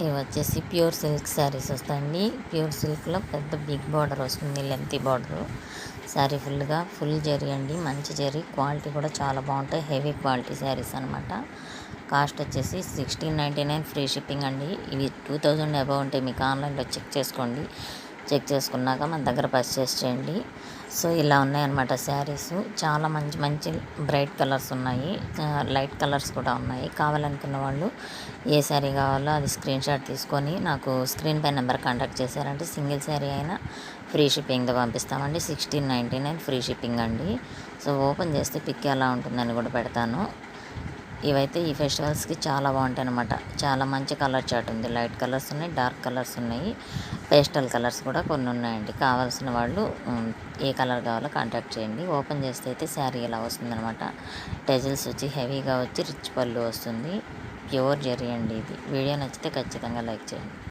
ఇవి వచ్చేసి pure silk saris వస్తాయండి. ప్యూర్ సిల్క్లో పెద్ద బిగ్ బార్డర్ వస్తుంది, lengthy border. Sari full zari అండి, మంచి జరీ. క్వాలిటీ కూడా చాలా బాగుంటాయి, హెవీ క్వాలిటీ శారీస్ అనమాట. కాస్ట్ వచ్చేసి 1699 ఫ్రీ షిప్పింగ్ అండి. ఇవి 2000 అబవ్ ఉంటాయి. మీకు ఆన్లైన్లో చెక్ చేసుకోండి. చెక్ చేసుకున్నాక మన దగ్గర పర్చేస్ చేయండి. సో ఇలా ఉన్నాయన్నమాట శారీస్. చాలా మంచి మంచి బ్రైట్ కలర్స్ ఉన్నాయి, లైట్ కలర్స్ కూడా ఉన్నాయి. కావాలనుకున్న వాళ్ళు ఏ శారీ కావాలో అది స్క్రీన్ షాట్ తీసుకొని నాకు స్క్రీన్ పై నెంబర్ కాంటాక్ట్ చేశారంటే సింగిల్ శారీ అయినా ఫ్రీ షిప్పింగ్తో పంపిస్తామండి. 1699 ఫ్రీ షిప్పింగ్ అండి. సో ఓపెన్ చేస్తే పిక్ ఎలా ఉంటుందని కూడా పెడతాను. ఇవైతే ఈ ఫెస్టివల్స్కి చాలా బాగుంటాయి అన్నమాట. చాలా మంచి కలర్ చార్ట్ ఉంది. లైట్ కలర్స్ ఉన్నాయి, డార్క్ కలర్స్ ఉన్నాయి, పేస్టల్ కలర్స్ కూడా కొన్ని ఉన్నాయండి. కావాల్సిన వాళ్ళు ఏ కలర్ కావాలో కాంటాక్ట్ చేయండి. ఓపెన్ చేస్తే అయితే శారీ ఇలా వస్తుందన్నమాట. టెజిల్స్ వచ్చి హెవీగా వచ్చి రిచ్ పళ్ళు వస్తుంది. ప్యూర్ జరీ అండి ఇది. వీడియో నచ్చితే ఖచ్చితంగా లైక్ చేయండి.